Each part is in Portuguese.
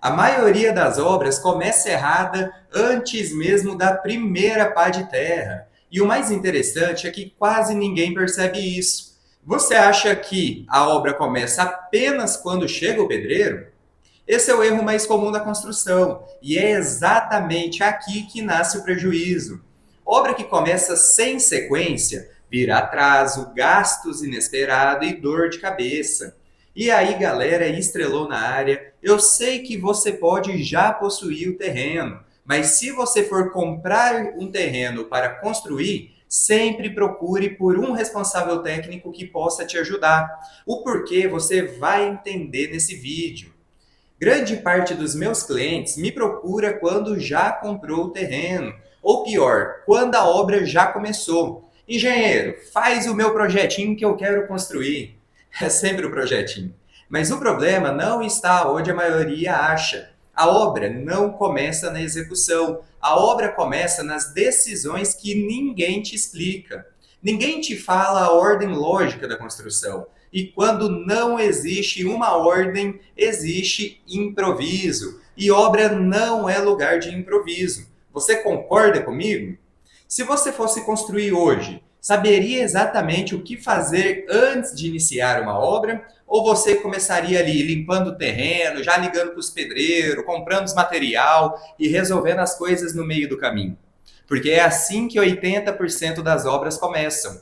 A maioria das obras começa errada antes mesmo da primeira pá de terra. E o mais interessante é que quase ninguém percebe isso. Você acha que a obra começa apenas quando chega o pedreiro? Esse é o erro mais comum da construção, e é exatamente aqui que nasce o prejuízo. Obra que começa sem sequência vira atraso, gastos inesperados e dor de cabeça. E aí, galera, estrelou na área. Eu sei que você pode já possuir o terreno, mas se você for comprar um terreno para construir, sempre procure por um responsável técnico que possa te ajudar. O porquê você vai entender nesse vídeo. Grande parte dos meus clientes me procura quando já comprou o terreno, ou pior, quando a obra já começou. Engenheiro, faz o meu projetinho que eu quero construir. É sempre o projetinho. Mas o problema não está onde a maioria acha. A obra não começa na execução. A obra começa nas decisões que ninguém te explica. Ninguém te fala a ordem lógica da construção. E quando não existe uma ordem, existe improviso. E obra não é lugar de improviso. Você concorda comigo? Se você fosse construir hoje, saberia exatamente o que fazer antes de iniciar uma obra? Ou você começaria ali limpando o terreno, já ligando para os pedreiros, comprando os material e resolvendo as coisas no meio do caminho? Porque é assim que 80% das obras começam.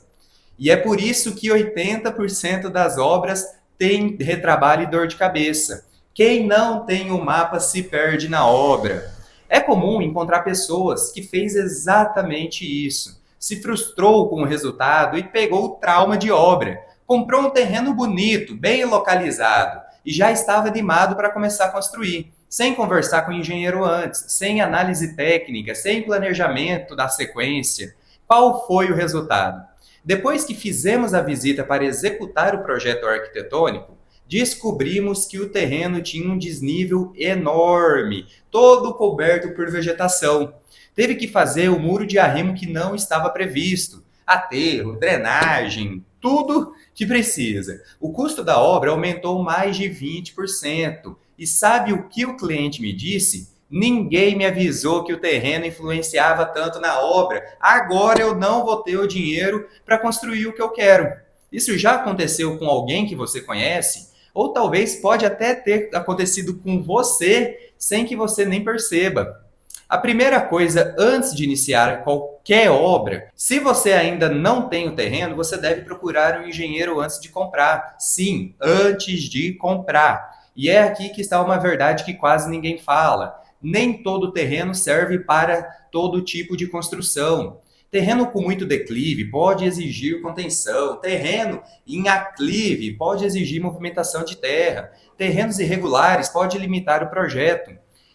E é por isso que 80% das obras tem retrabalho e dor de cabeça. Quem não tem o mapa se perde na obra. É comum encontrar pessoas que fez exatamente isso. Se frustrou com o resultado e pegou o trauma de obra. Comprou um terreno bonito, bem localizado, e já estava animado para começar a construir, sem conversar com o engenheiro antes, sem análise técnica, sem planejamento da sequência. Qual foi o resultado? Depois que fizemos a visita para executar o projeto arquitetônico, descobrimos que o terreno tinha um desnível enorme, todo coberto por vegetação. Teve que fazer o muro de arrimo que não estava previsto, aterro, drenagem, tudo que precisa. O custo da obra aumentou mais de 20%. E sabe o que o cliente me disse? Ninguém me avisou que o terreno influenciava tanto na obra. Agora eu não vou ter o dinheiro para construir o que eu quero. Isso já aconteceu com alguém que você conhece? Ou talvez pode até ter acontecido com você sem que você nem perceba. A primeira coisa antes de iniciar qualquer obra, se você ainda não tem o terreno, você deve procurar um engenheiro antes de comprar. Sim, antes de comprar. E é aqui que está uma verdade que quase ninguém fala. Nem todo terreno serve para todo tipo de construção. Terreno com muito declive pode exigir contenção. Terreno em aclive pode exigir movimentação de terra. Terrenos irregulares pode limitar o projeto.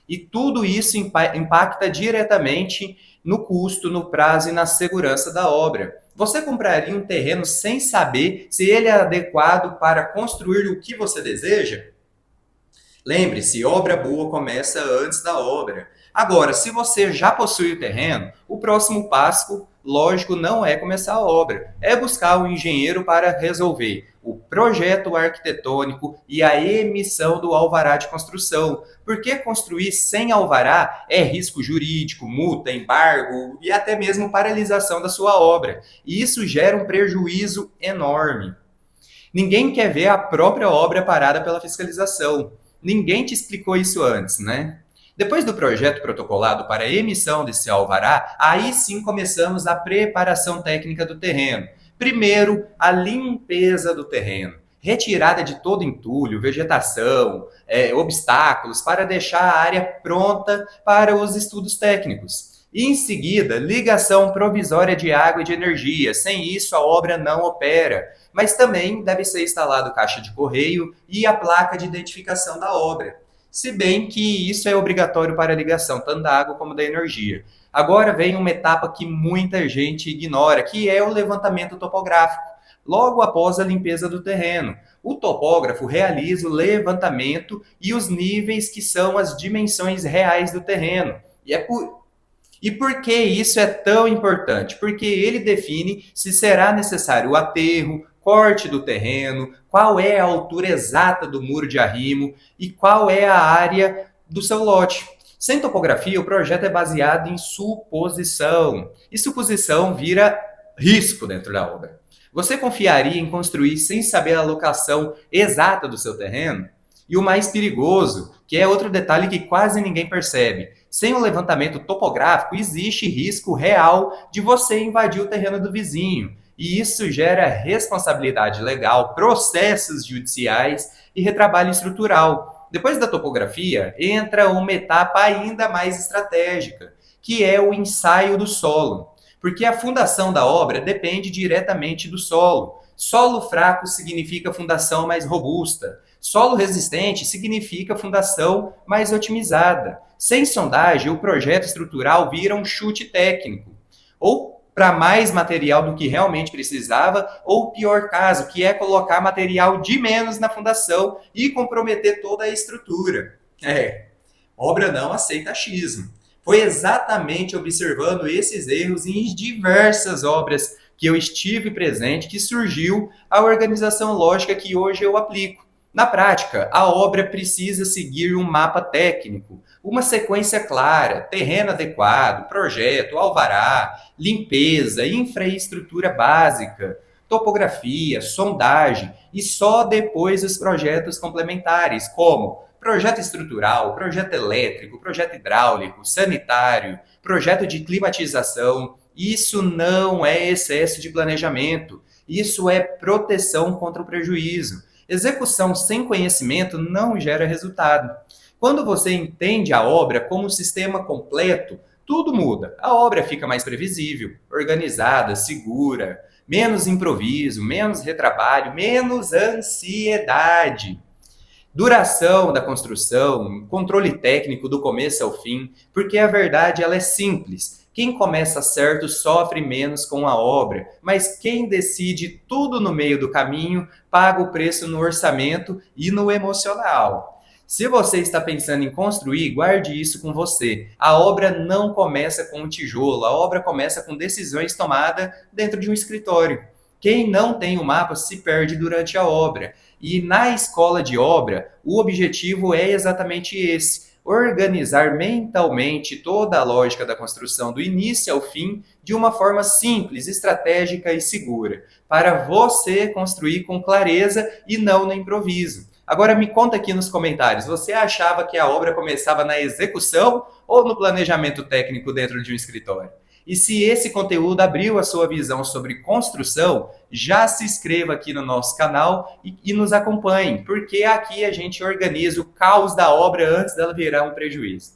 E tudo isso impacta diretamente no custo, no prazo e na segurança da obra. Você compraria um terreno sem saber se ele é adequado para construir o que você deseja? Lembre-se, obra boa começa antes da obra. Agora, se você já possui o terreno, o próximo passo, lógico, não é começar a obra, é buscar um engenheiro para resolver o projeto arquitetônico e a emissão do alvará de construção. Porque construir sem alvará é risco jurídico, multa, embargo e até mesmo paralisação da sua obra. E isso gera um prejuízo enorme. Ninguém quer ver a própria obra parada pela fiscalização. Ninguém te explicou isso antes, né? Depois do projeto protocolado para a emissão desse alvará, aí sim começamos a preparação técnica do terreno. Primeiro, a limpeza do terreno. Retirada de todo entulho, vegetação, obstáculos, para deixar a área pronta para os estudos técnicos. E em seguida, ligação provisória de água e de energia. Sem isso, a obra não opera. Mas também deve ser instalado caixa de correio e a placa de identificação da obra. Se bem que isso é obrigatório para a ligação, tanto da água como da energia. Agora vem uma etapa que muita gente ignora, que é o levantamento topográfico, logo após a limpeza do terreno. O topógrafo realiza o levantamento e os níveis que são as dimensões reais do terreno. E por que isso é tão importante? Porque ele define se será necessário o aterro, corte do terreno, qual é a altura exata do muro de arrimo e qual é a área do seu lote. Sem topografia, o projeto é baseado em suposição, e suposição vira risco dentro da obra. Você confiaria em construir sem saber a locação exata do seu terreno? E o mais perigoso, que é outro detalhe que quase ninguém percebe, sem o levantamento topográfico existe risco real de você invadir o terreno do vizinho, e isso gera responsabilidade legal, processos judiciais e retrabalho estrutural. Depois da topografia, entra uma etapa ainda mais estratégica, que é o ensaio do solo, porque a fundação da obra depende diretamente do solo. Solo fraco significa fundação mais robusta. Solo resistente significa fundação mais otimizada. Sem sondagem, o projeto estrutural vira um chute técnico. Ou para mais material do que realmente precisava, ou o pior caso, que é colocar material de menos na fundação e comprometer toda a estrutura. Obra não aceita achismo. Foi exatamente observando esses erros em diversas obras que eu estive presente que surgiu a organização lógica que hoje eu aplico. Na prática, a obra precisa seguir um mapa técnico, uma sequência clara, terreno adequado, projeto, alvará, limpeza, infraestrutura básica, topografia, sondagem e só depois os projetos complementares, como projeto estrutural, projeto elétrico, projeto hidráulico, sanitário, projeto de climatização. Isso não é excesso de planejamento, isso é proteção contra o prejuízo. Execução sem conhecimento não gera resultado. Quando você entende a obra como um sistema completo, tudo muda. A obra fica mais previsível, organizada, segura, menos improviso, menos retrabalho, menos ansiedade. Duração da construção, controle técnico do começo ao fim, porque a verdade ela é simples. Quem começa certo sofre menos com a obra, mas quem decide tudo no meio do caminho paga o preço no orçamento e no emocional. Se você está pensando em construir, guarde isso com você. A obra não começa com um tijolo, a obra começa com decisões tomadas dentro de um escritório. Quem não tem o mapa se perde durante a obra. E na escola de obra, o objetivo é exatamente esse: organizar mentalmente toda a lógica da construção do início ao fim de uma forma simples, estratégica e segura, para você construir com clareza e não no improviso. Agora me conta aqui nos comentários, você achava que a obra começava na execução ou no planejamento técnico dentro de um escritório? E se esse conteúdo abriu a sua visão sobre construção, já se inscreva aqui no nosso canal e nos acompanhe, porque aqui a gente organiza o caos da obra antes dela virar um prejuízo.